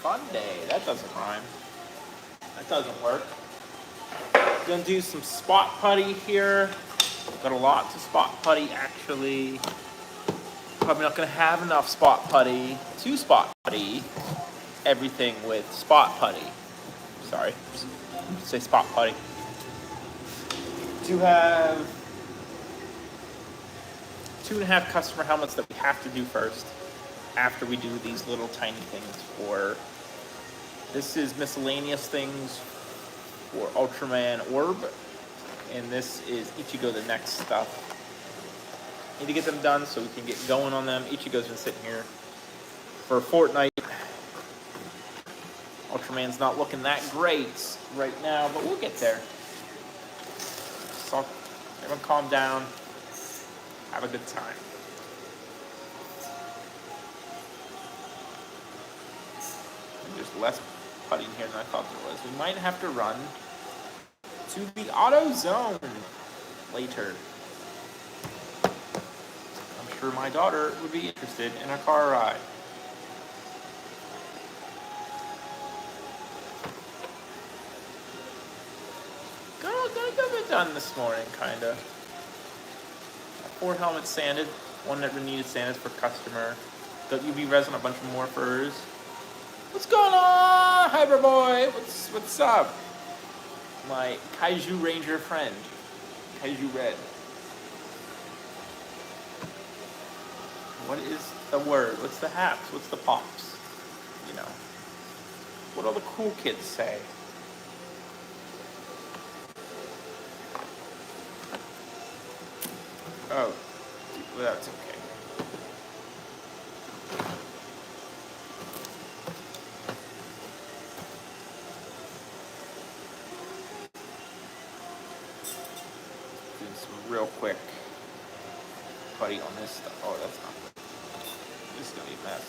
fun day. That doesn't rhyme. That doesn't work. Gonna do some spot putty here. Got a lot to spot putty actually. Probably not gonna have enough spot putty to spot putty everything with spot putty. Sorry, just say spot putty. To have 2.5 customer helmets that we have to do first after we do these little tiny things for, this is miscellaneous things for Ultraman Orb, and this is Ichigo the next stuff. Need to get them done so we can get going on them. Ichigo's been sitting here for a fortnight. Ultraman's not looking that great right now, but we'll get there. So everyone calm down. Have a good time. There's less putting here than I thought there was. We might have to run to the auto zone later. I'm sure my daughter would be interested in a car ride. Got it done this morning, kinda. 4 helmets sanded, 1 that needed sanded for customer. Got UV resin, a bunch of morphers. What's going on, Hyper Boy? What's up? My Kaiju Ranger friend, Kaiju Red. What is the word? What's the haps? What's the pops? You know, what all the cool kids say. Oh, well, that's okay. Doing some real quick putty on this stuff. Oh, that's not good. This is gonna be a mess.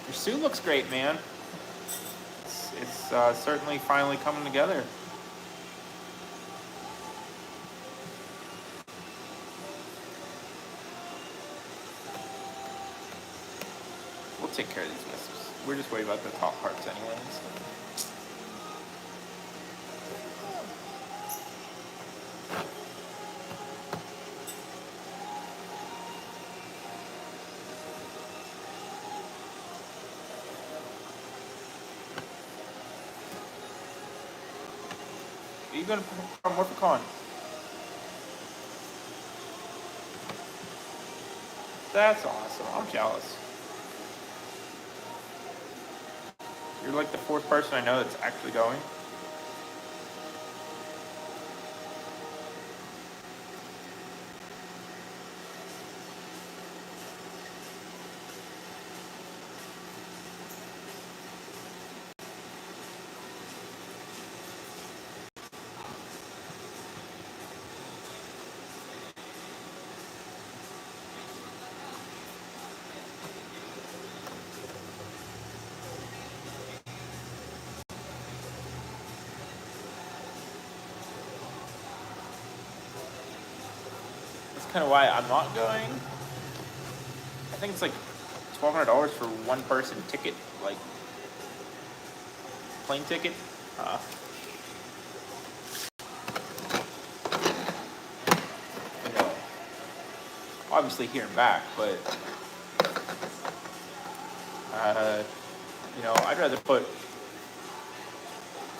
Your suit looks great, man. It's certainly finally coming together. We'll take care of these misses. We're just worried about the top parts anyways. Are you going to put Morphicon? That's awesome. I'm jealous. You're like the 4th person I know that's actually going. Kind of why I'm not going. I think it's like $1,200 for 1 person ticket, like plane ticket. You know, obviously here and back, but you know, I'd rather put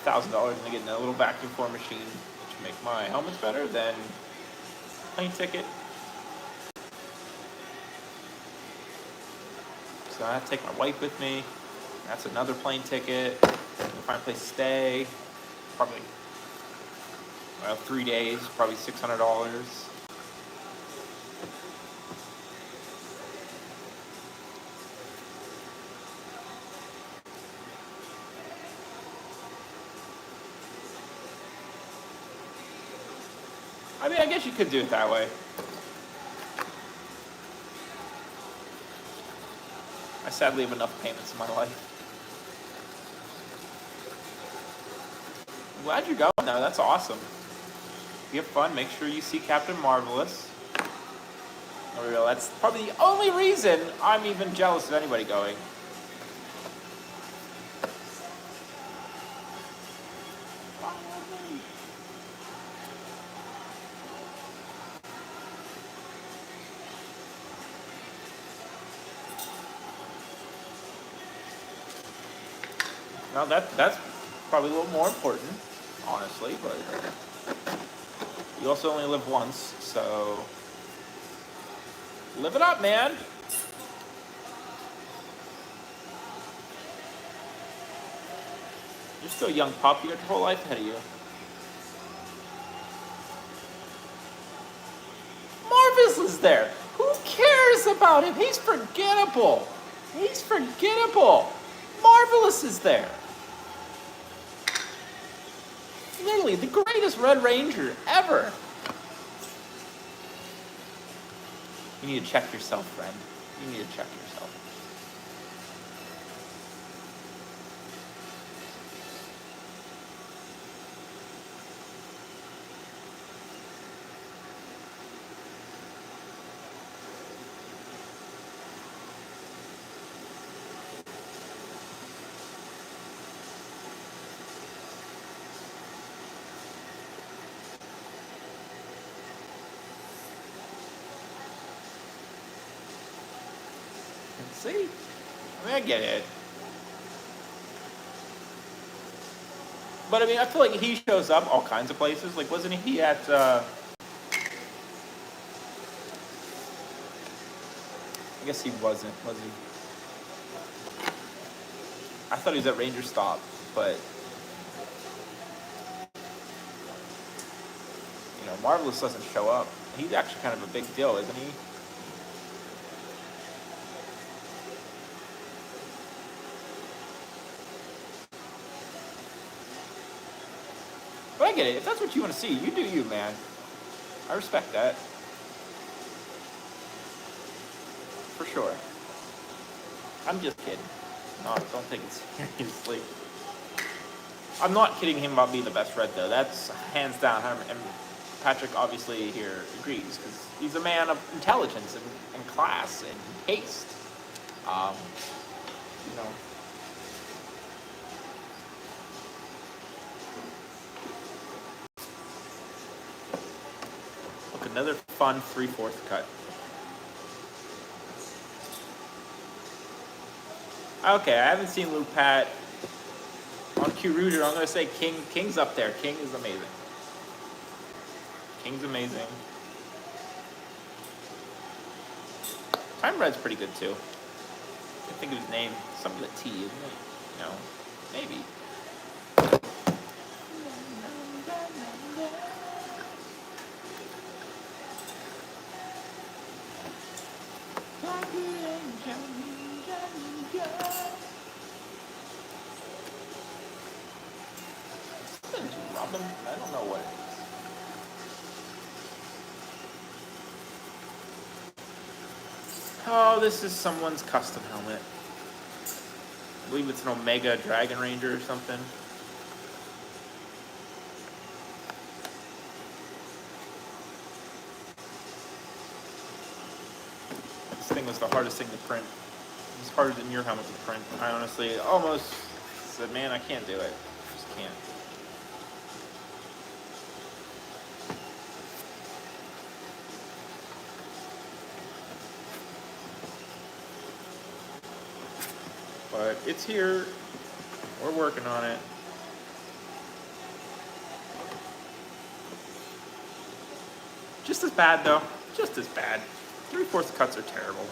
$1,000 into getting a little vacuum form machine to make my helmets better than plane ticket. So I have to take my wife with me. That's another plane ticket. Find a place to stay. Probably, well, 3 days, probably $600. I mean, I guess you could do it that way. I sadly have enough payments in my life. I'm glad you're going though, that's awesome. If you have fun, make sure you see Captain Marvelous. Real. That's probably the only reason I'm even jealous of anybody going. Now that's probably a little more important, honestly, but you also only live once, so live it up, man. You're still a young pup. You got your whole life ahead of you. Marvis is there. Who cares about him? He's forgettable. He's forgettable. Marvelous is there. Literally the greatest Red Ranger ever. You need to check yourself, friend. You need to check yourself. See? I mean, I get it. But I mean, I feel like he shows up all kinds of places. Like, wasn't he at, I guess he wasn't, was he? I thought he was at Ranger Stop, but, you know, Marvelous doesn't show up. He's actually kind of a big deal, isn't he? But I get it. If that's what you want to see, you do you, man. I respect that. For sure. I'm just kidding. No, don't take it seriously. I'm not kidding him about being the best Red, though. That's hands down. And Patrick obviously here agrees, because he's a man of intelligence and class and taste. You know. Look, another fun 3/4 cut. Okay, I haven't seen Luke Pat on Q Rooter. I'm gonna say King's up there. King is amazing. King's amazing. Time Red's pretty good too. I think of his name. Something with a T, isn't it? No, maybe. Robin, I don't know what it is. Oh, this is someone's custom helmet. I believe it's an Omega Dragon Ranger or something. This thing was the hardest thing to print. It was harder than your helmet to print. I honestly almost said, man, I can't do it. I just can't. But it's here. We're working on it. Just as bad, though. Just as bad. 3/4 cuts are terrible.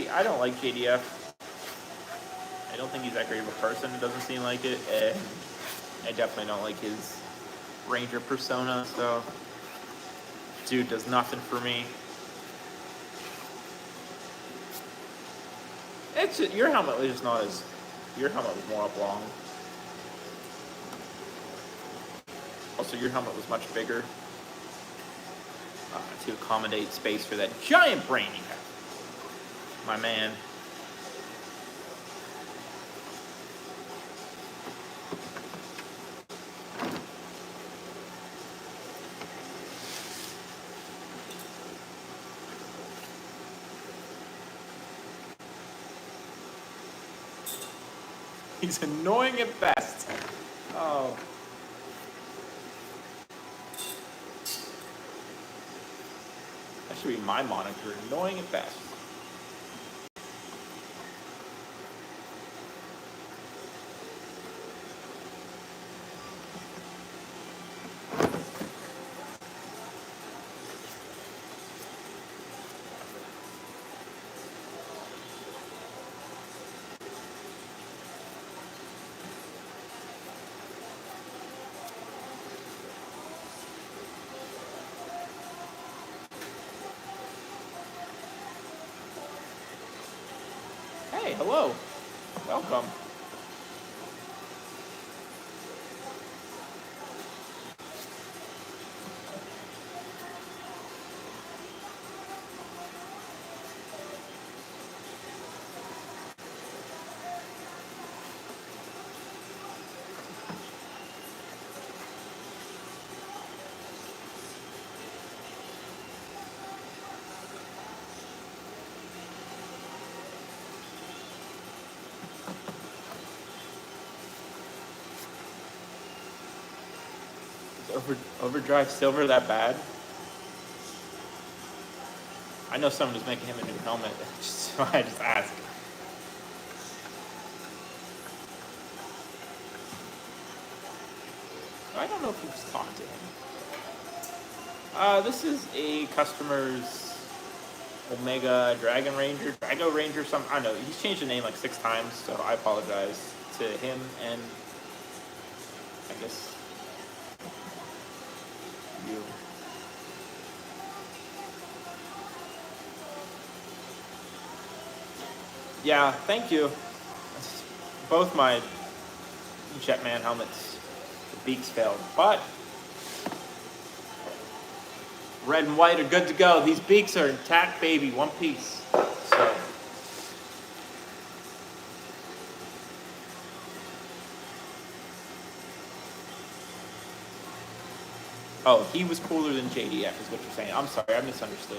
I don't like JDF. I don't think he's that great of a person. It doesn't seem like it. And I definitely don't like his Ranger persona. So, dude does nothing for me. It's just, your helmet was just not as. Your helmet was more up long. Also, your helmet was much bigger to accommodate space for that giant brain you have. My man. He's annoying at best. Oh. That should be my moniker. Annoying at best. Hey, hello. Welcome. Is Overdrive Silver that bad? I know someone who's making him a new helmet, so I just asked. I don't know if you've talked to him. This is a customer's Omega Dragon Ranger, Drago Ranger, something. I don't know. He's changed the name like 6 times, so I apologize to him and I guess you. Yeah, thank you. Both my Jetman helmets, the beaks failed, but red and white are good to go. These beaks are intact, baby, one piece. So. Oh, he was cooler than JDF is what you're saying. I'm sorry, I misunderstood.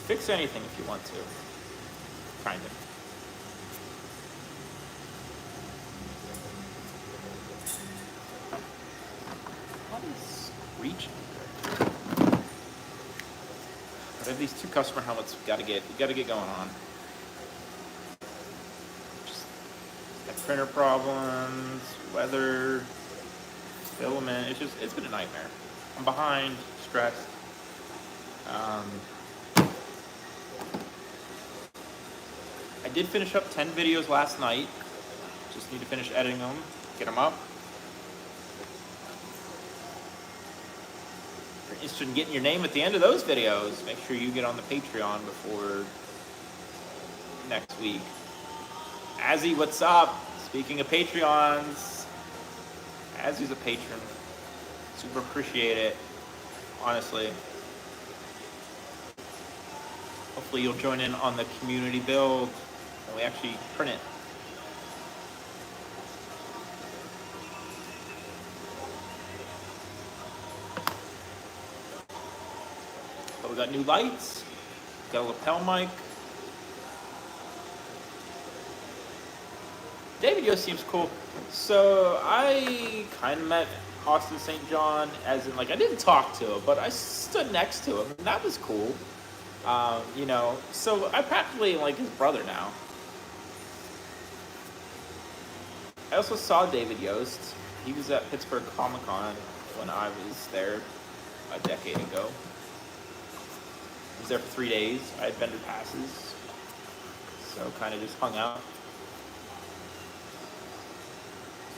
Fix anything if you want to. Kind of. What is screeching? But I have these 2 customer helmets we gotta get going on. Just got printer problems, weather, filament. It's been a nightmare. I'm behind, stressed. I did finish up 10 videos last night. Just need to finish editing them, get them up. If you're interested in getting your name at the end of those videos, make sure you get on the Patreon before next week. Azzy, what's up? Speaking of Patreons, Azzy's a patron. Super appreciate it, honestly. Hopefully you'll join in on the community build and we actually print it. But we got new lights, got a lapel mic. David Yost seems cool. So I kind of met Austin St. John, as in, like, I didn't talk to him, but I stood next to him, and that was cool. You know, so I practically like his brother now. I also saw David Yost. He was at Pittsburgh Comic-Con when I was there a decade ago. I was there for 3 days. I had vendor passes, so kind of just hung out.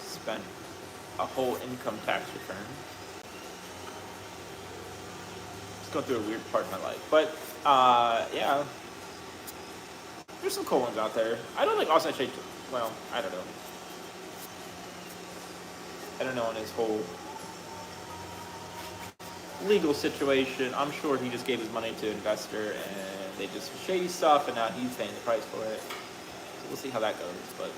Spent a whole income tax return. Just going through a weird part of my life, but yeah, There's some cool ones out there. I don't think Austin Shea. Well, I don't know. I don't know on his whole legal situation. I'm sure he just gave his money to an investor and they did some shady stuff, and now he's paying the price for it. So we'll see how that goes. But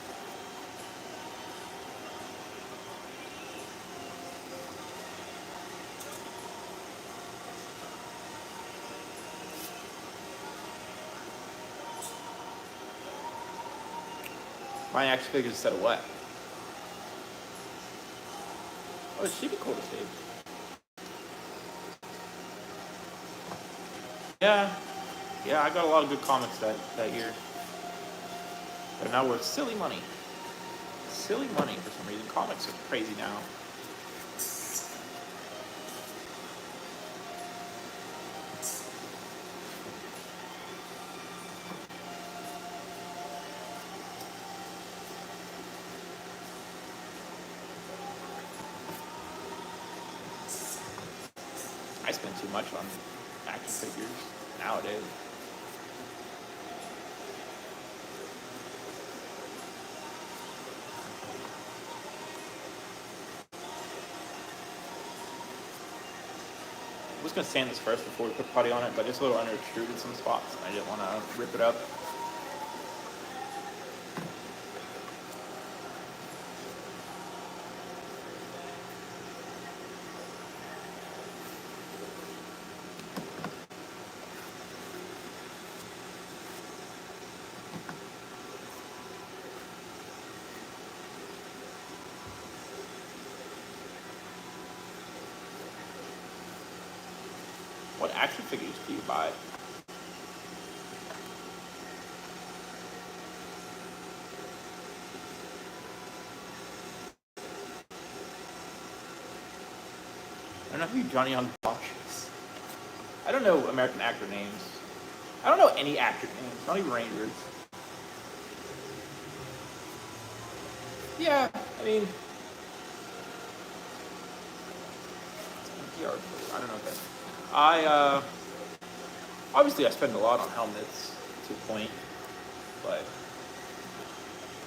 my action figures instead of what? Oh, she'd be cool to see. Yeah, I got a lot of good comics that year. But now worth silly money. Silly money for some reason. Comics are crazy now. I spend too much on action figures nowadays. I was gonna sand this first before we put putty on it, but it's a little under extruded in some spots. I didn't want to rip it up. What action figures do you buy? I don't know who Johnny Young Bosch is. I don't know American actor names. I don't know any actor names, not even Rangers. Yeah, I mean, I don't know what that. Obviously I spend a lot on helmets to a point, but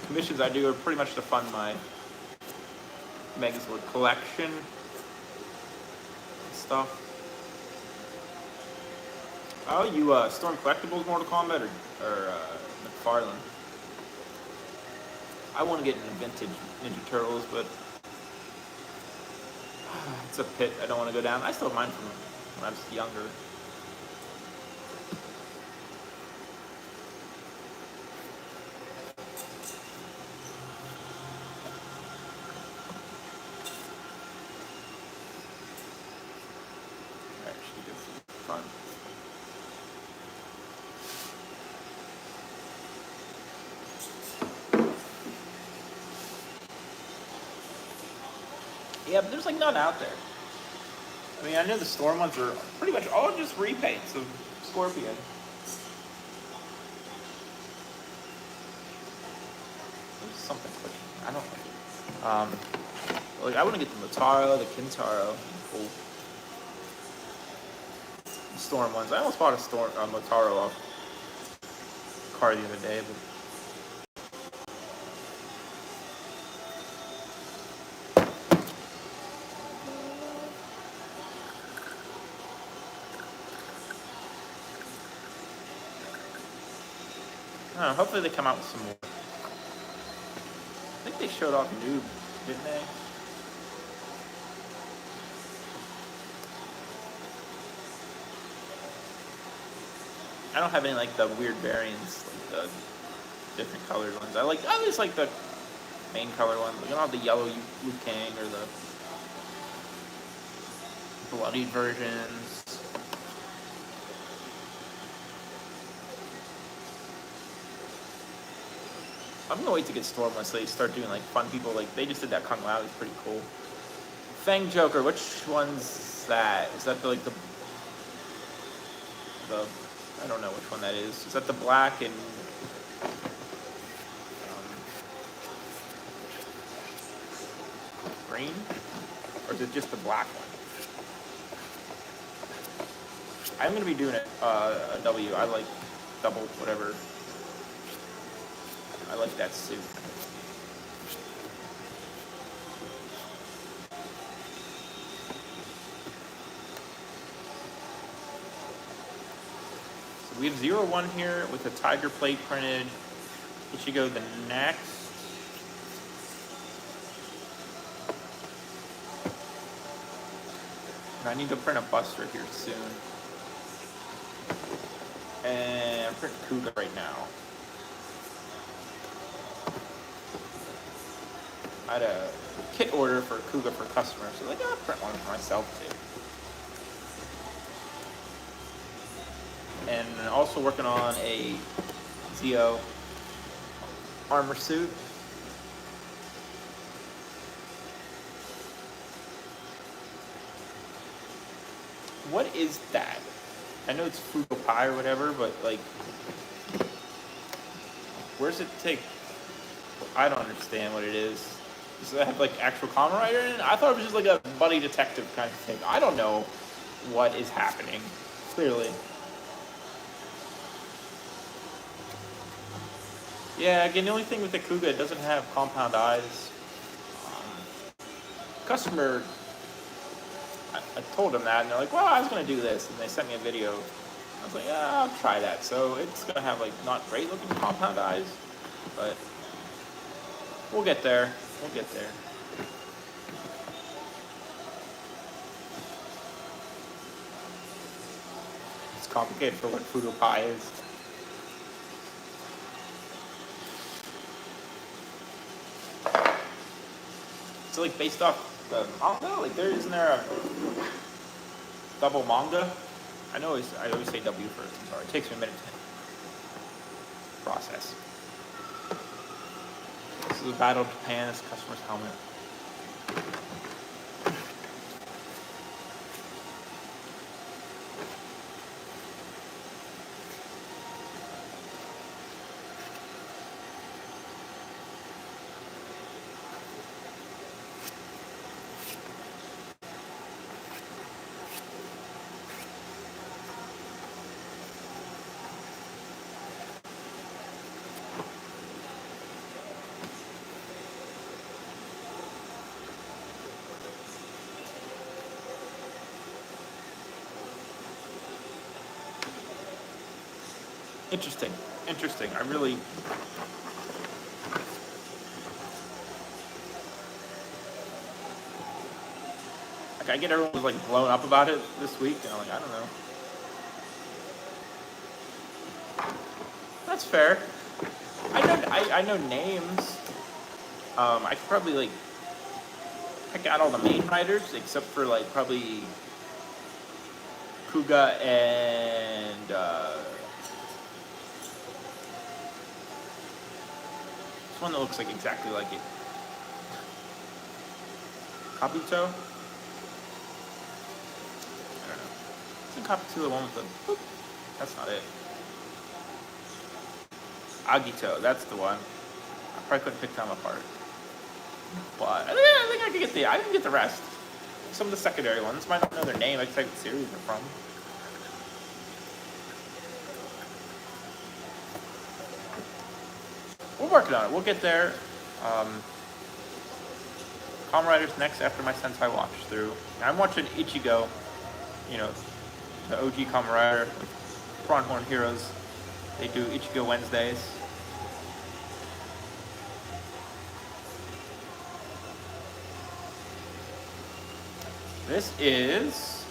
commissions I do are pretty much to fund my Megazord collection and stuff. Oh, you Storm Collectibles Mortal Kombat or McFarlane? I want to get into vintage Ninja Turtles, but it's a pit I don't want to go down. I still have mine from when I was younger. Actually, good for fun. Yeah, but there's like none out there. I mean, I know the Storm ones are pretty much all just repaints of Scorpion. There's something clicking. I don't like it. Like I want to get the Motaro, the Kintaro, cool. The Storm ones. I almost bought a Motaro off car the other day, but. I don't know, hopefully they come out with some more. I think they showed off Noob, didn't they? I don't have any like the weird variants, like the different colored ones. I just like the main color ones. Like, I don't have the yellow Liu Kang or the bloodied versions. I'm gonna wait to get Storm once they start doing like fun people. Like they just did that Kung Lao, it's pretty cool. Fang Joker, which one's that? Is that the I don't know which one that is. Is that the black and green, or is it just the black one? I'm gonna be doing a W. I like double whatever. I like that suit. So we have 01 here with a tiger plate printed. It should go the next. And I need to print a Buster here soon. And I'm printing Kuga right now. I had a kit order for Kuga for customers, so like, I'll print one for myself too. And also working on a Zeo armor suit. What is that? I know it's frugal pie or whatever, but like, where's it take? I don't understand what it is. Does it have like actual Kamen Rider in it? I thought it was just like a buddy detective kind of thing. I don't know what is happening, clearly. Yeah, again, the only thing with the Kuga, it doesn't have compound eyes. Customer, I told them that, and they're like, well, I was going to do this, and they sent me a video. I was like, yeah, I'll try that. So it's going to have like not great looking compound eyes, but we'll get there. We'll get there. It's complicated for what Fudo Pie is. It's like based off the manga. Like isn't there a double manga? I always say W first. I'm sorry. It takes me a minute to process. This is a Battle of Japan. This customer's helmet. Interesting. Interesting. I really... Like, I get everyone was like blown up about it this week, and I'm like, I don't know. That's fair. I know names. I could probably like pick out all the main writers except for like probably Kuga and this one that looks like exactly like it. Kabuto? I don't know. Isn't Kabuto the one with the boop? That's not it. Agito, that's the one. I probably couldn't pick them apart. But I think I can get the rest. Some of the secondary ones might not know their name. I can tell you what series they're from. We're working on it. We'll get there. Kamen Rider's next after my Sentai watch through. I'm watching Ichigo. You know, the OG Kamen Rider, Pronghorn Heroes. They do Ichigo Wednesdays. This is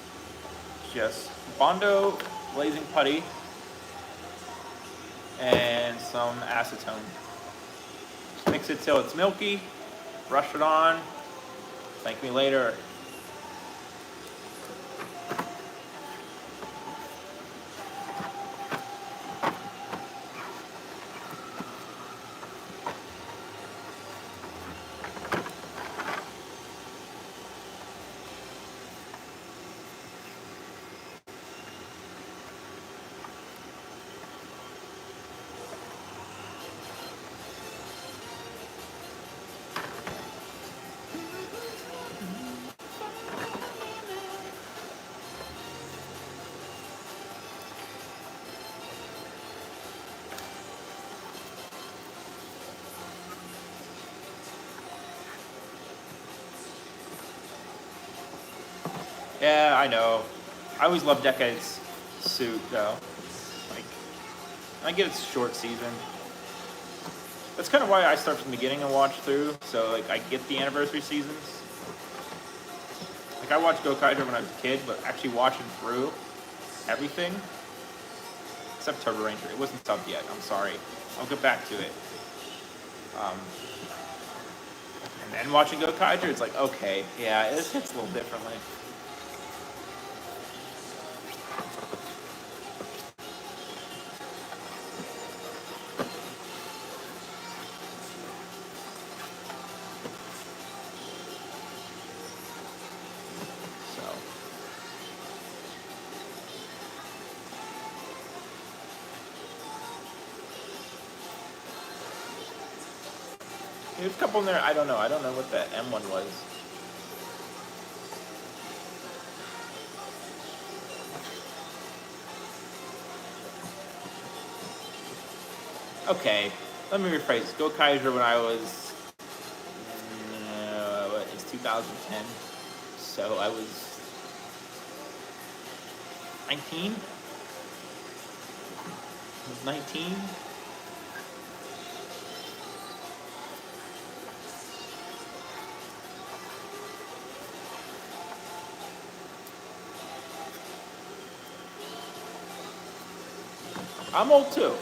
just Bondo Blazing Putty and some acetone. Mix it till it's milky, brush it on, thank me later. Yeah, I know. I always loved Decade's suit, though. Like, I get it's short season. That's kind of why I start from the beginning and watch through, so like I get the anniversary seasons. Like I watched Go Kaiser when I was a kid, but actually watching through everything, except Turbo Ranger, it wasn't subbed yet. I'm sorry. I'll get back to it. And then watching Go Kaiser, it's like okay, yeah, it hits a little differently. There's a couple in there. I don't know. I don't know what that M1 was. Okay, let me rephrase. Go Kaiser when I was, it's 2010, so I was 19. I was 19. I'm old too.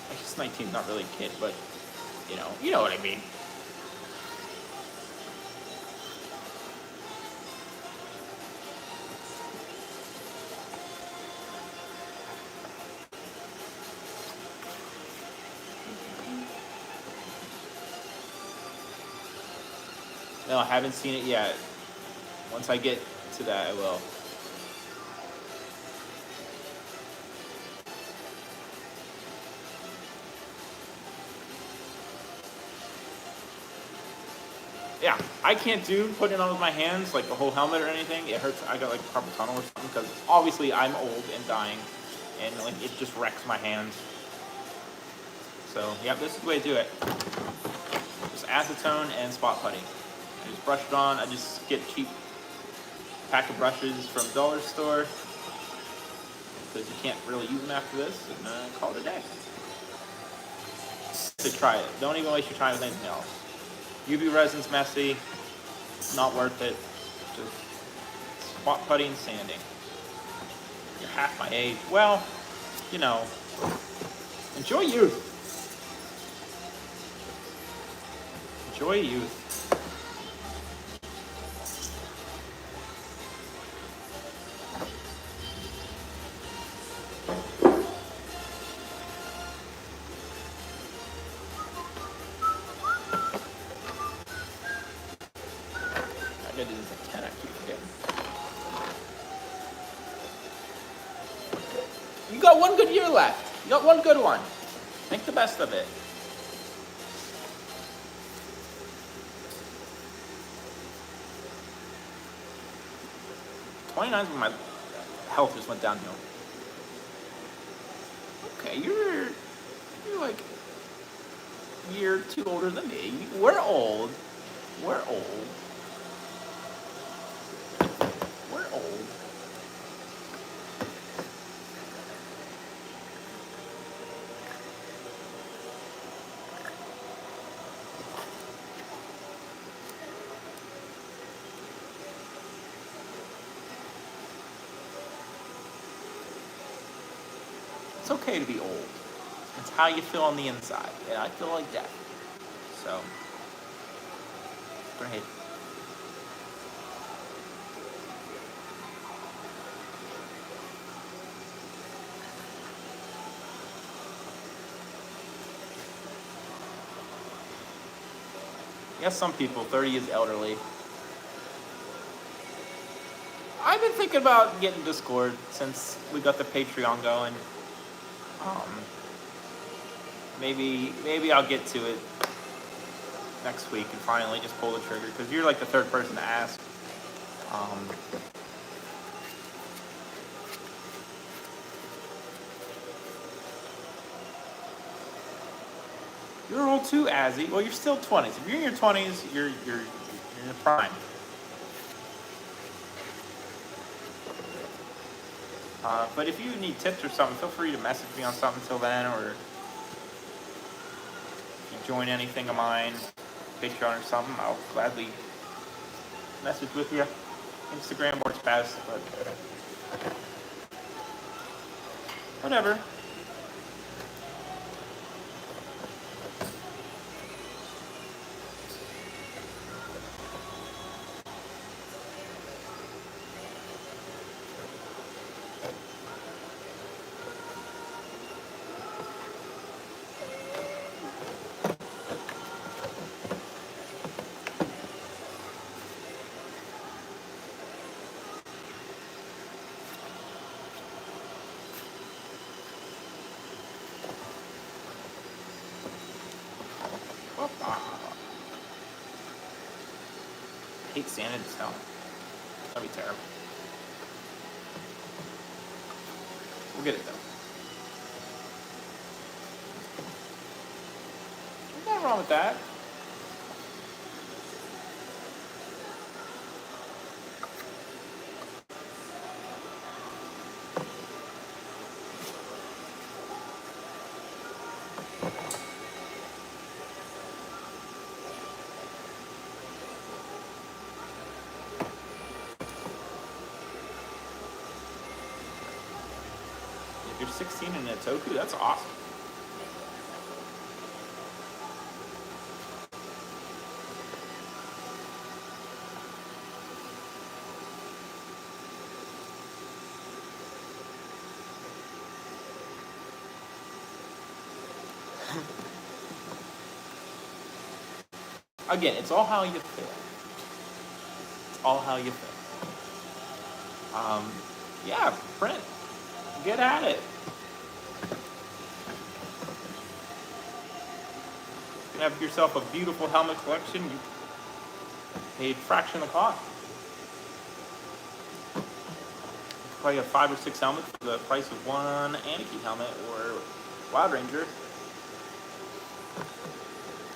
I guess 19 is not really a kid, but you know what I mean. No, I haven't seen it yet. Once I get to that, I will. Yeah, I can't do putting it on with my hands, like the whole helmet or anything. It hurts. I got like carpal tunnel or something because obviously I'm old and dying, and like it just wrecks my hands. So yeah, this is the way to do it. Just acetone and spot putty. I just brush it on. I just get cheap pack of brushes from the dollar store because you can't really use them after this, and call it a day. To try it. Don't even waste your time with anything else. UV resin's messy, not worth it. Just spot putty and sanding. You're half my age. Well, enjoy youth. Enjoy youth. I gotta do this at 10, I keep forgetting. You got one good year left. You got one good one. Make the best of it. '29's when my health just went downhill. Okay, you're like a year or two older than me. We're old. We're old. We're old. It's okay to be old. It's how you feel on the inside. And I feel like that. So, great. Yes, some people, 30 is elderly. I've been thinking about getting Discord since we got the Patreon going. Maybe I'll get to it next week and finally just pull the trigger, because you're like the third person to ask. You're old too, Azzy. Well, you're still 20s. If you're in your 20s, you're in the prime. But if you need tips or something, feel free to message me on something till then, or if you join anything of mine, Patreon or something, I'll gladly message with you. Instagram works best, but whatever. I hate sand in snow. That'd be terrible. We'll get it though. There's nothing wrong with that. If you're 16 in a Toku, that's awesome. Again, it's all how you feel. It's all how you feel. Yeah, print. Get at it. You can have yourself a beautiful helmet collection. You paid fraction of the cost. You can probably have 5 or 6 helmets for the price of one Anarchy helmet or Wild Ranger.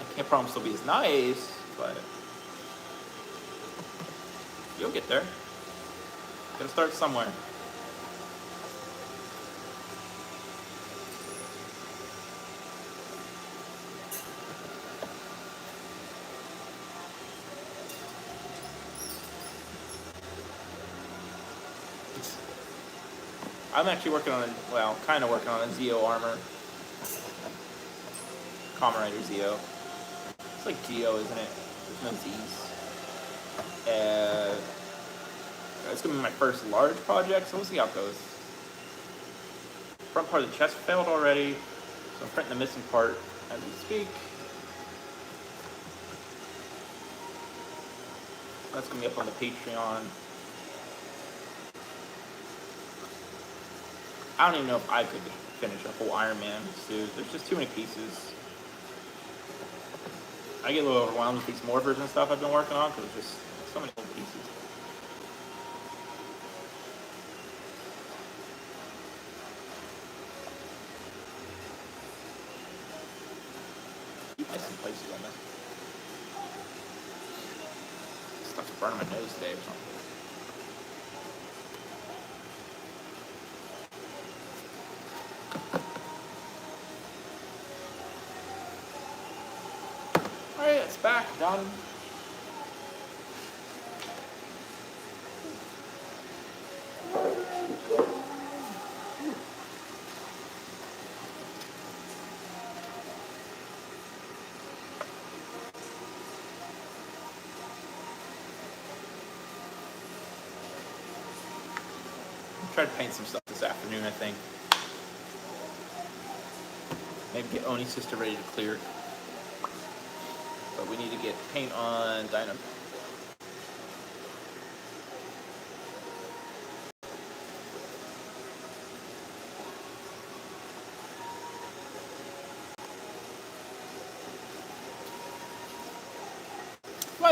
I can't promise they'll be as nice, but you'll get there. Gotta start somewhere. I'm actually working on kind of working on a Zeo armor. Kamen Rider Zeo. It's like Geo, isn't it? There's no Z's. It's gonna be my first large project, so we'll see how it goes. Front part of the chest failed already, so I'm printing the missing part as we speak. That's gonna be up on the Patreon. I don't even know if I could finish a whole Iron Man suit. There's just too many pieces. I get a little overwhelmed with these morphers and stuff I've been working on, because there's just so many little pieces. Keep missing places on this. Stuff's burning my nose today or something. Alright, it's back, done. Try to paint some stuff this afternoon, I think. Maybe get Oni's sister ready to clear. But we need to get paint on Dino.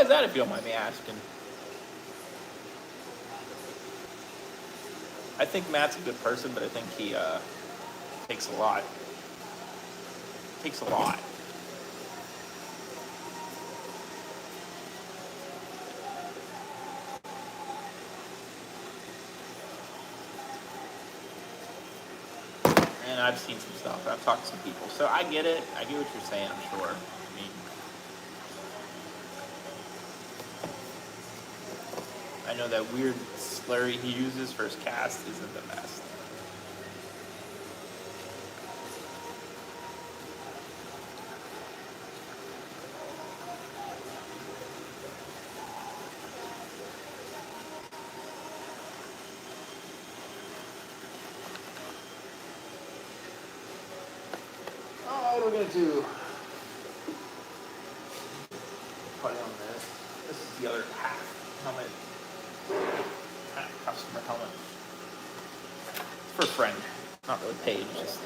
Why is that, if you don't mind me asking? I think Matt's a good person, but I think he takes a lot. Takes a lot. And I've seen some stuff. I've talked to some people, so I get it. I get what you're saying. I'm sure. I mean, I know that weird slurry he uses for his cast isn't the best. Oh, what are we gonna do? Put on this. This is the other half helmet. Customer helmet. It's for a friend. Not really paid, just.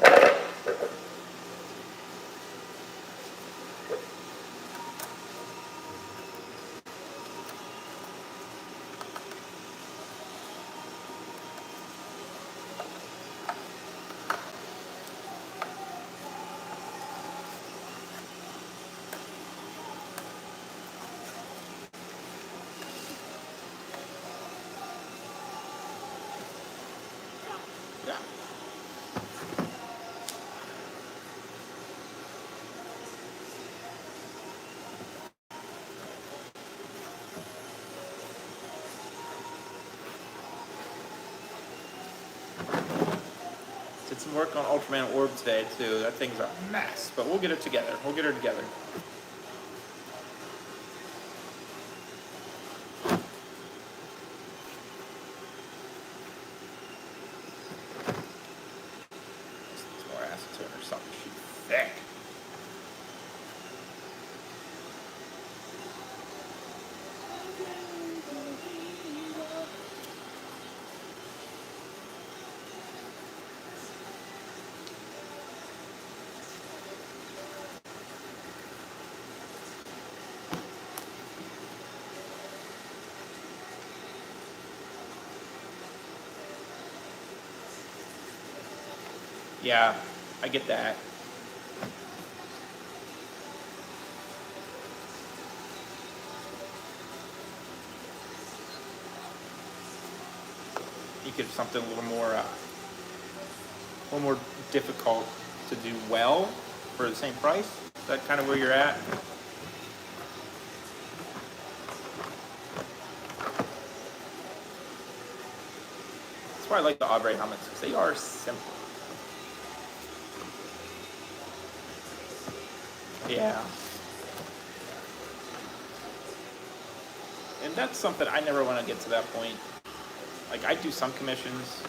Yeah. Did some work on Ultraman Orb today too. That thing's a mess, but we'll get it together. We'll get her together. Some more acetone or something. She's thick. Yeah, I get that. You could have something a little more difficult to do well for the same price. Is that kind of where you're at? That's why I like the Aubrey helmets, because they are simple. Yeah. And that's something I never want to get to that point. Like, I do some commissions,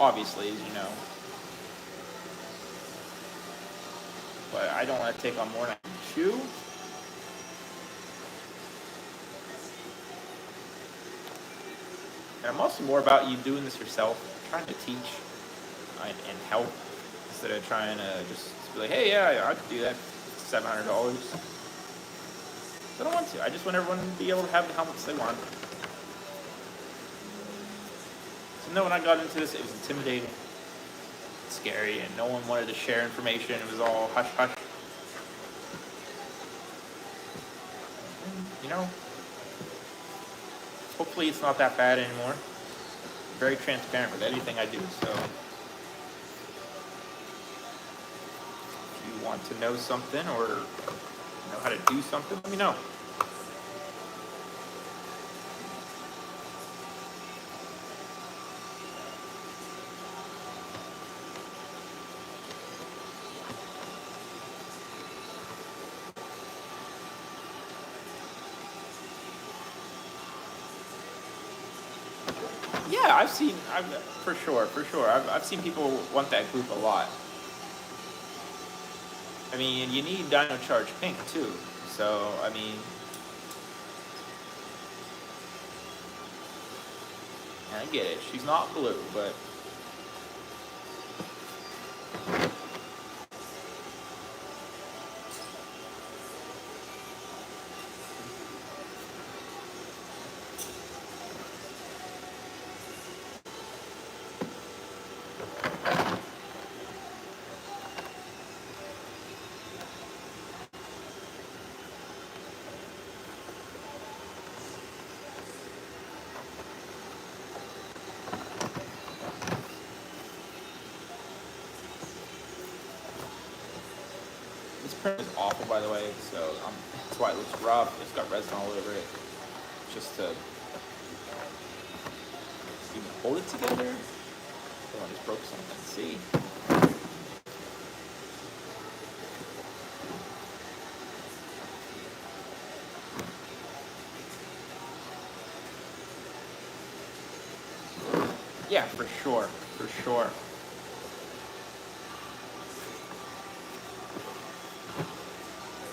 obviously, as you know. But I don't want to take on more than I can chew. And I'm also more about you doing this yourself, trying to teach and help, instead of trying to just be like, hey, yeah, I could do that, $700. I don't want to. I just want everyone to be able to have the helmets they want. So no, when I got into this, it was intimidating, scary, and no one wanted to share information. It was all hush hush. And, you know, hopefully it's not that bad anymore. I'm very transparent with anything I do, so if you want to know something or know how to do something, let me know. Yeah, for sure. I've seen people want that group a lot. I mean, you need Dino Charge Pink too. So, I mean, I get it. She's not blue, but trim is awful, by the way, so that's why it looks rough. It's got resin all over it. Just to even hold it together. Oh, I just broke something. See? Yeah, for sure. For sure.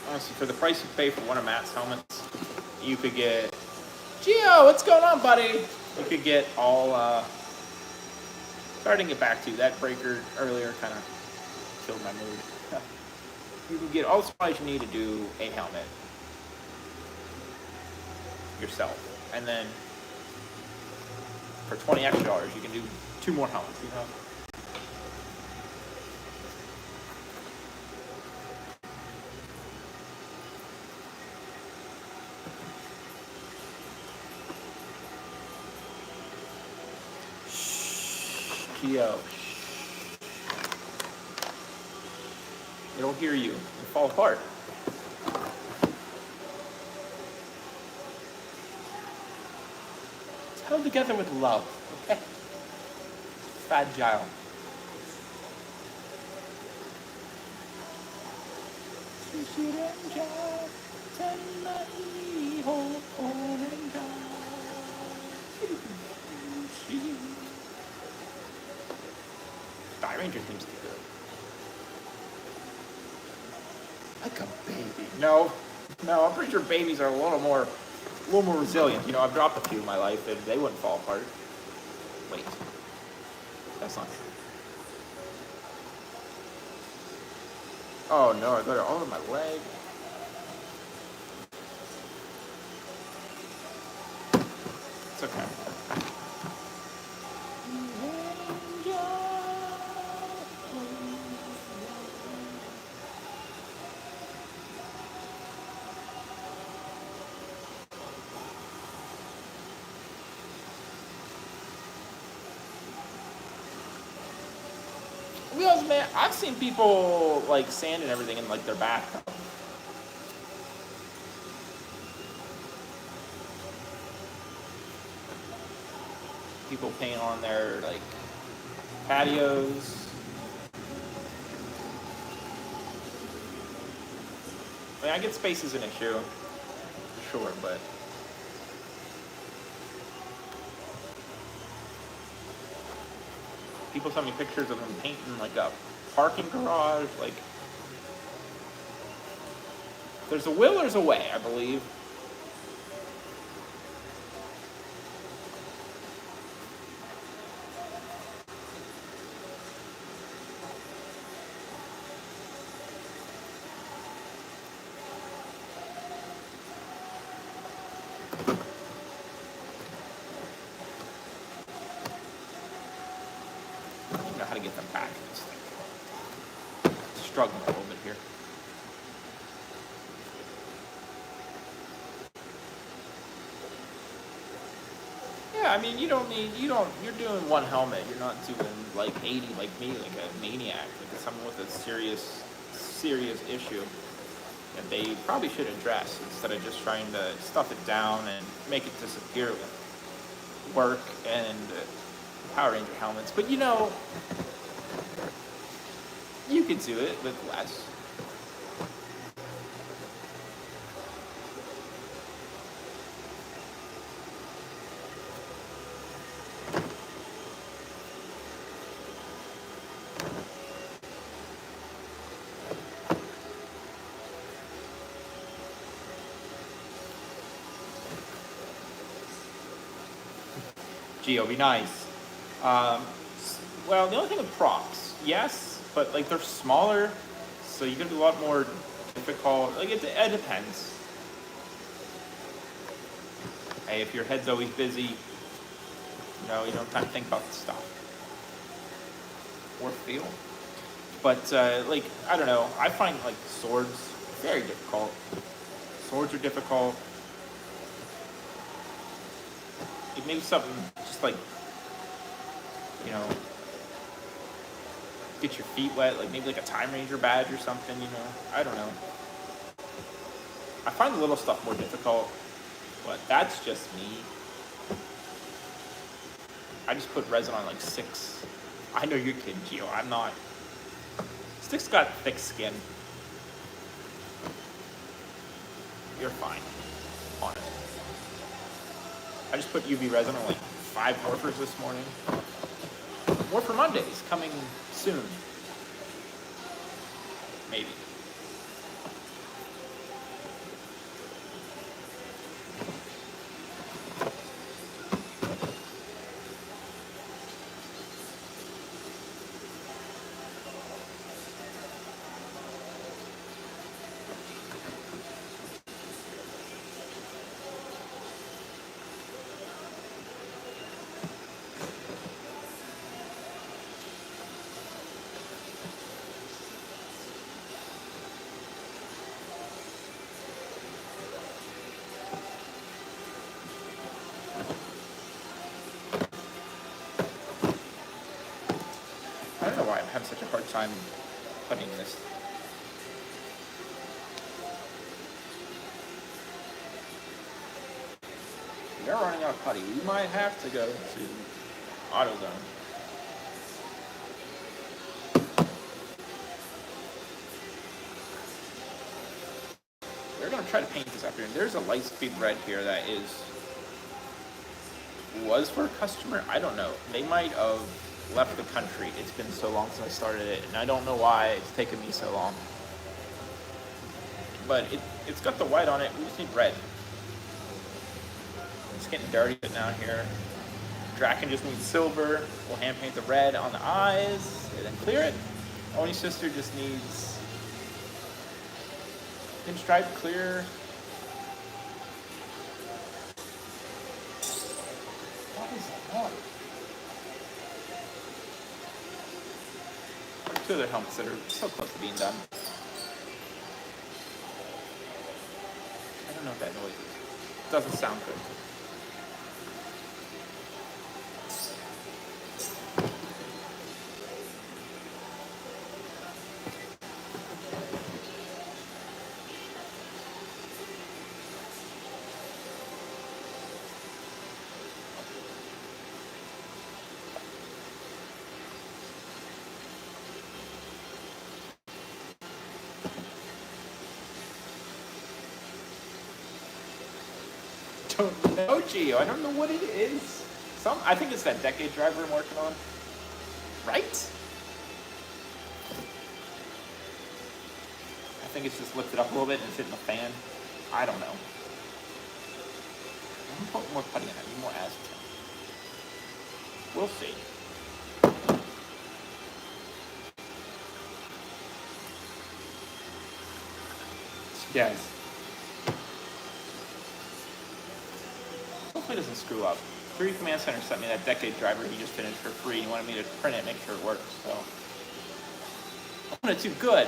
Honestly, for the price you pay for one of Matt's helmets, you could get... Gio, what's going on, buddy? You could get all... Sorry I didn't get back to you. That breaker earlier kind of killed my mood. You can get all the supplies you need to do a helmet yourself. And then for $20 extra, you can do 2 more helmets, you know? Gio. It'll hear you and fall apart. It's held together with love, okay? Fragile. Sky Ranger seems to be good. Like a baby. No, I'm pretty sure babies are a little more resilient. You know, I've dropped a few in my life and they wouldn't fall apart. Wait, that's not true. Oh no, I got it all over my leg. It's okay. Because, man, I've seen people like sand and everything in like their bathtub. People paint on their like patios. I mean, I get space is an issue, for sure, but people send me pictures of them painting like a parking garage. Like, there's a will, there's a way, I believe. How to get them back in this thing. Struggling a little bit here. Yeah, I mean, you're doing one helmet. You're not doing like 80 like me, like a maniac, like someone with a serious issue that they probably should address instead of just trying to stuff it down and make it disappear with work and Power Ranger helmets. But you know, you could do it with less. Geo, be nice. Well, the only thing with props, yes, but like they're smaller, so you can do a lot more difficult. Like it depends. Hey, if your head's always busy, you know, you don't have time to think about this stuff or feel. But like, I don't know. I find like swords very difficult. Swords are difficult. Like maybe something just like, you know, get your feet wet, like maybe like a Time Ranger badge or something, you know. I don't know. I find the little stuff more difficult, but that's just me. I just put resin on like 6. I know you're kidding, Gio. I'm not. Stick's got thick skin. You're fine on it. I just put UV resin on like 5 morphers this morning. Morpher Mondays coming soon. Maybe. I don't know why I'm having such a hard time putting this. We are running out of putty. We might have to go to AutoZone. We're going to try to paint this afternoon. There's a Lightspeed red here that was for a customer. I don't know. They might have left the country. It's been so long since I started it, and I don't know why it's taken me so long. But it's got the white on it. We just need red. It's getting dirty now here. Draken just needs silver. We'll hand paint the red on the eyes and then clear it. Oni Sister just needs pinstripe clear. What is that noise? There's 2 other helmets that are so close to being done. I don't know what that noise is. It doesn't sound good. Don't know, Gio. I don't know what it is. I think it's that decade driver I'm working on. Right? I think it's just lifted up a little bit and it's hitting the fan. I don't know. I'm gonna put more putty in it. I need more acetone. We'll see. Yes. Hopefully it doesn't screw up. 3 Command Center sent me that decade driver he just finished for free. He wanted me to print it, make sure it works. So I want it to good.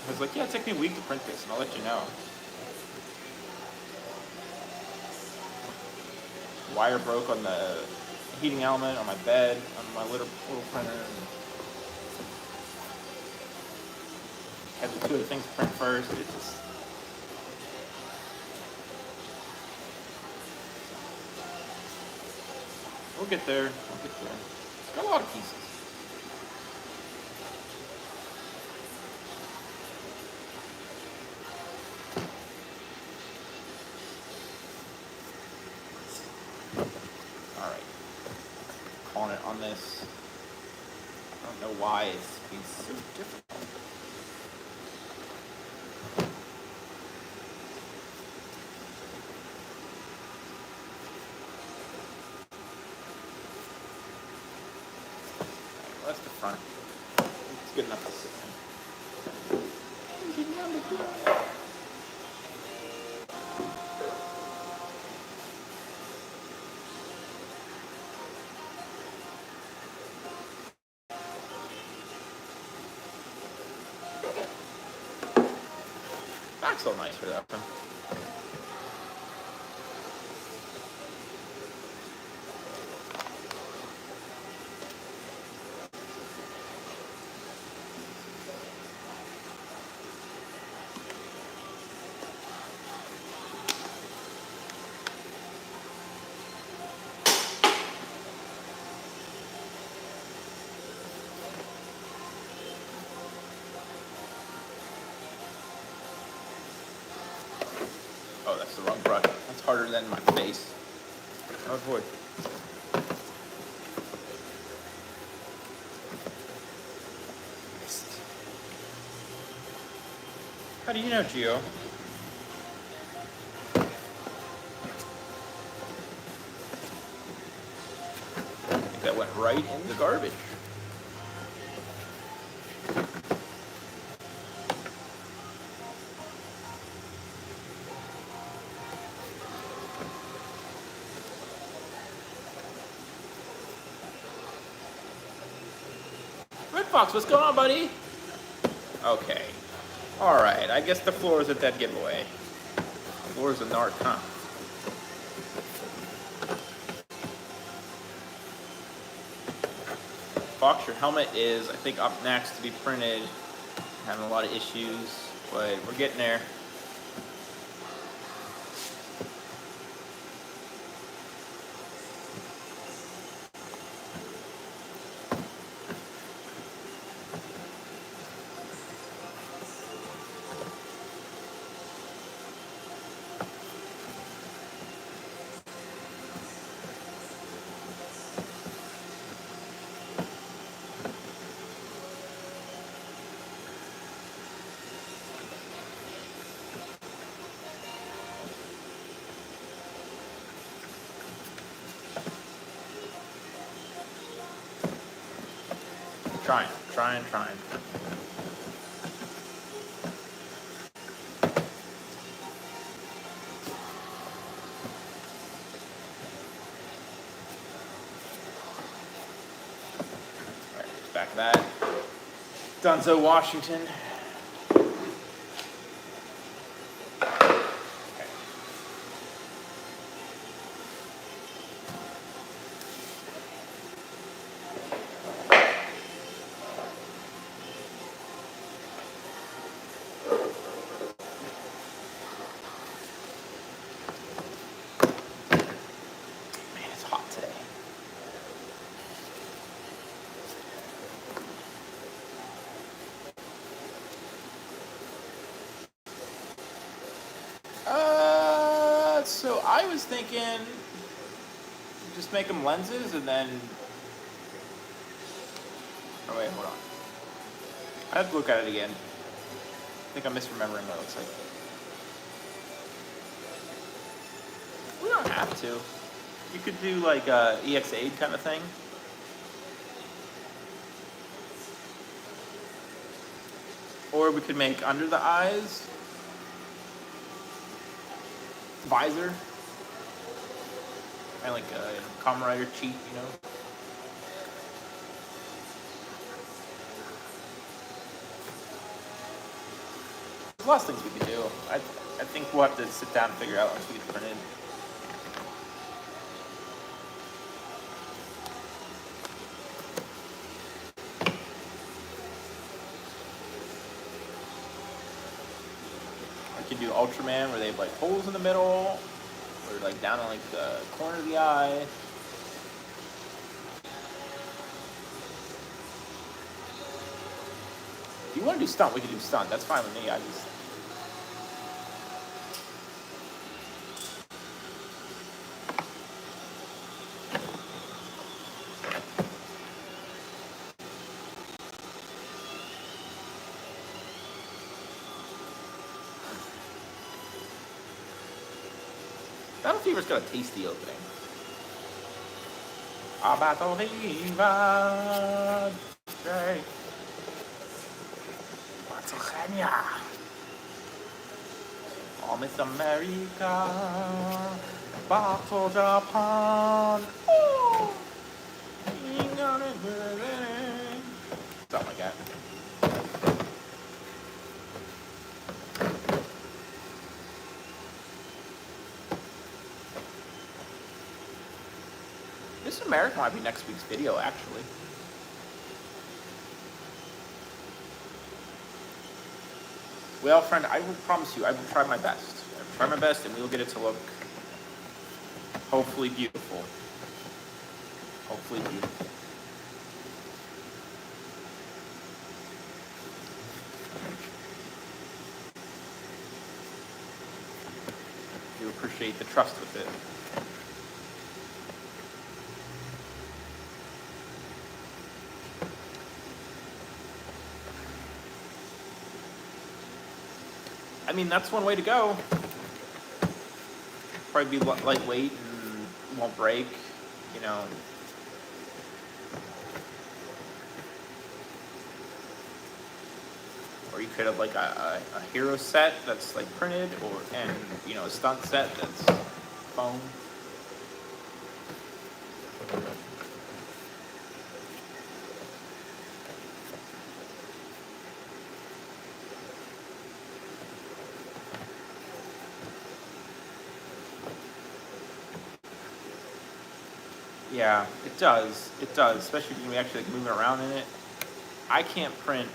I was like, yeah, it took me a week to print this, and I'll let you know. Wire broke on the heating element on my bed, on my little printer. And had the 2 other things print first. It just... We'll get there. We'll get there. It's got a lot of pieces. On it on this. I don't know why it's being so difficult. Right, well, that's the front. It's good enough to sit in. Back's so nice for that one. Oh, that's the wrong brush. That's harder than my face. Oh boy. How do you know, Gio? I think that went right in the garbage. Red Fox, what's going on, buddy? Okay. Alright, I guess the floor is a dead giveaway. The floor is a narc, huh? Fox, your helmet is, I think, up next to be printed. Having a lot of issues, but we're getting there. Trying. Alright, back to that. Dunzo, Washington. So I was thinking, just make them lenses and then. Oh wait, hold on. I have to look at it again. I think I'm misremembering what it looks like. We don't have to. You could do like a EX8 kind of thing. Or we could make under the eyes. Visor, kind of like a Kamen Rider cheat, you know. There's lots of things we can do. I think we'll have to sit down and figure out once we get printed. We can do Ultraman where they have like holes in the middle, or like down in like the corner of the eye. If you want to do stunt, we can do stunt. That's fine with me. I just. Battle Fever's got a tasty opening. A Battle Fever. Okay. Kenya. Oh, Miss America. Battle Japan. Oh. Something like that. This American might be next week's video, actually. Well, friend, I will promise you, I will try my best. I will try my best, and we will get it to look hopefully beautiful. Hopefully beautiful. I do appreciate the trust with it. I mean, that's one way to go. Probably be lightweight and won't break, you know. Or you could have like a hero set that's like printed, and you know, a stunt set that's foam. Yeah, it does. It does, especially when we actually like moving around in it. I can't print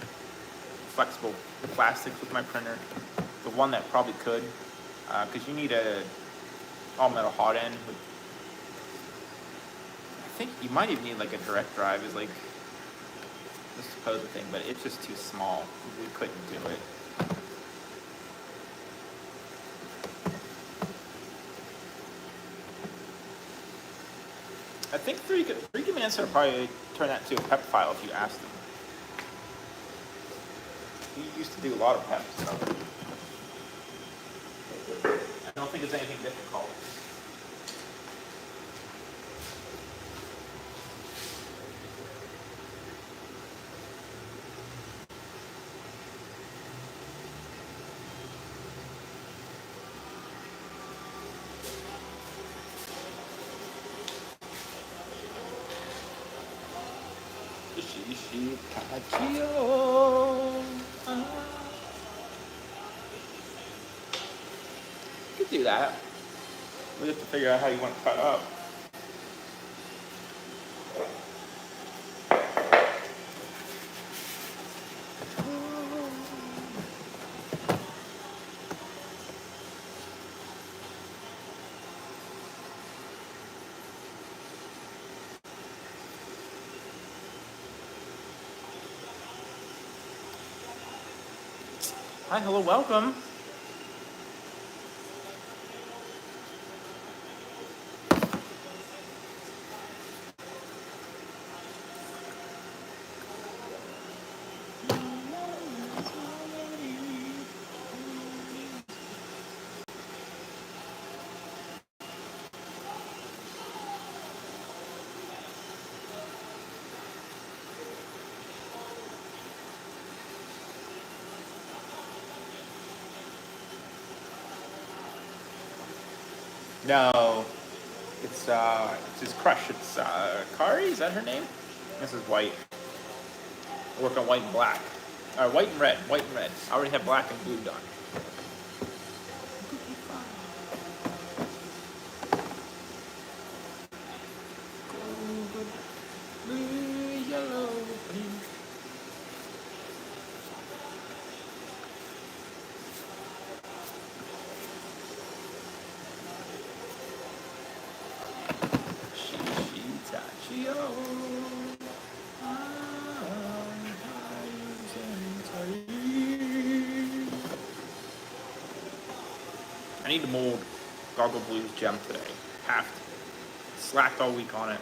flexible plastics with my printer. The one that probably could, because you need a all metal hot end. I think you might even need like a direct drive is like the supposed thing, but it's just too small. We couldn't do it. I think 3D Man Center probably turn that into a PEP file if you asked him. He used to do a lot of PEP stuff. I don't think it's anything difficult. You could do that. We have to figure out how you want to cut up. Hi, hello, welcome. No, it's his crush. It's Kari. Is that her name? This is White. I work on white and black. White and red. White and red. I already have black and blue done. Blue, yellow, green. I need to mold Goggle Blue's gem today. Have to. Slacked all week on it.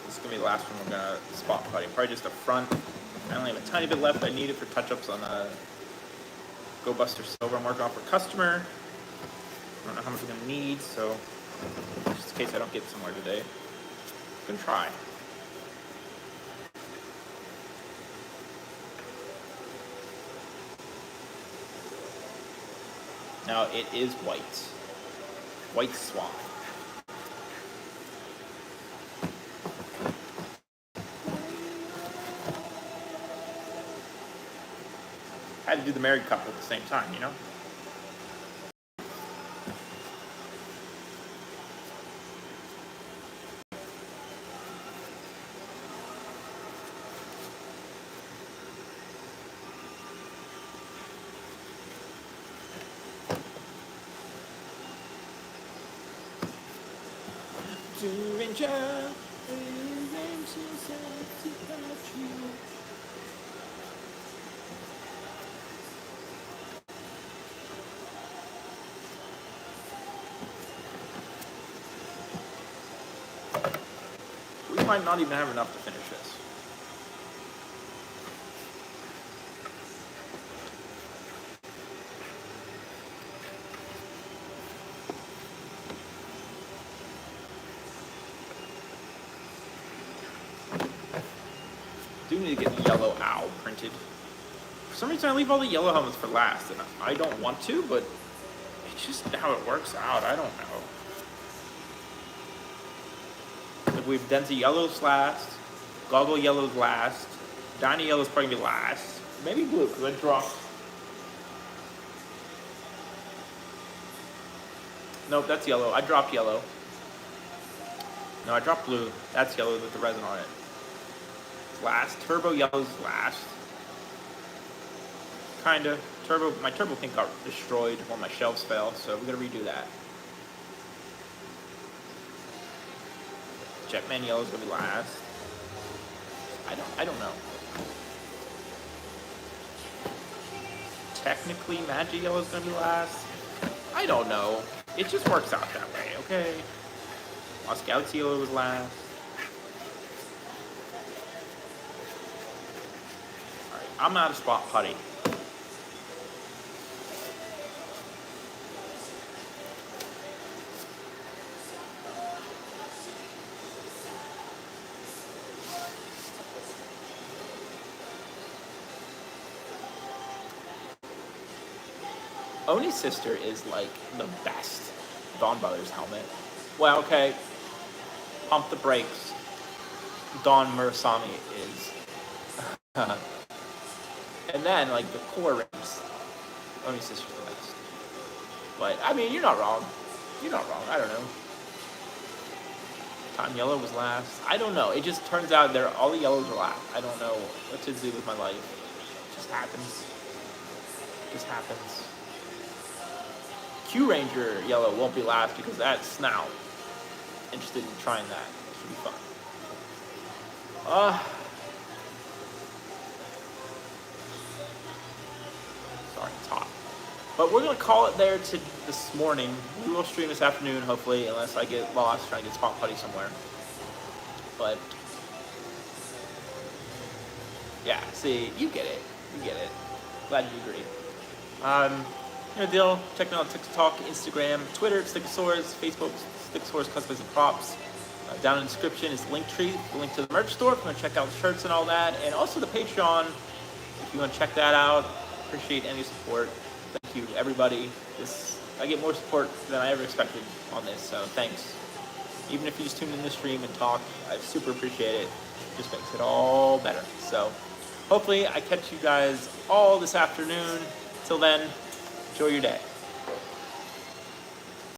This is going to be the last one we're going to spot cutting. Probably just the front. I only have a tiny bit left. I need it for touch-ups on Go Buster Silver I'm working on for customer. I don't know how much we're gonna need, so just in case I don't get somewhere today, I'm gonna try. Now it is white swan. I had to do the married couple at the same time, you know? We might not even have enough to finish this. Do need to get the yellow owl printed. For some reason, I leave all the yellow helmets for last, and I don't want to, but it's just how it works out. I don't know. Like we've Denza yellows last, goggle yellows last, Dinah yellow's probably gonna be last. Maybe blue, because I dropped. Nope, that's yellow. I dropped yellow. No, I dropped blue. That's yellow with the resin on it. Last. Turbo yellow's last. Kinda. My turbo pink got destroyed when my shelves fell, so we're gonna redo that. Jetman yellow's gonna be last. I don't know. Technically, Magic yellow's gonna be last. I don't know. It just works out that way, okay? Scouts yellow was last. Alright, I'm out of spot putty. Oni's sister is like the best Dawn Brothers helmet. Well, okay, pump the brakes. Dawn Murasami is. And then, like, the core rims. Oni's sister's the best. But, I mean, you're not wrong. You're not wrong. I don't know. Time yellow was last. I don't know. It just turns out all the yellows are last. I don't know what to do with my life. It just happens. It just happens. Q Ranger yellow won't be last because that's Snout. Interested in trying that. Should be fun. Sorry, it's hot. But we're gonna call it there to this morning. We will stream this afternoon, hopefully, unless I get lost trying to get spot putty somewhere. But yeah, see, you get it. You get it. Glad you agree. You know, deal. Check me out on TikTok, Instagram, Twitter, Stickasaurus, Facebook, Stickasaurus Customized and Props. Down in the description is the Linktree, the link to the merch store if you want to check out the shirts and all that, and also the Patreon if you want to check that out. Appreciate any support. Thank you, everybody. I get more support than I ever expected on this, so thanks. Even if you just tune in the stream and talk, I super appreciate it. It just makes it all better. So hopefully I catch you guys all this afternoon. Till then, enjoy your day.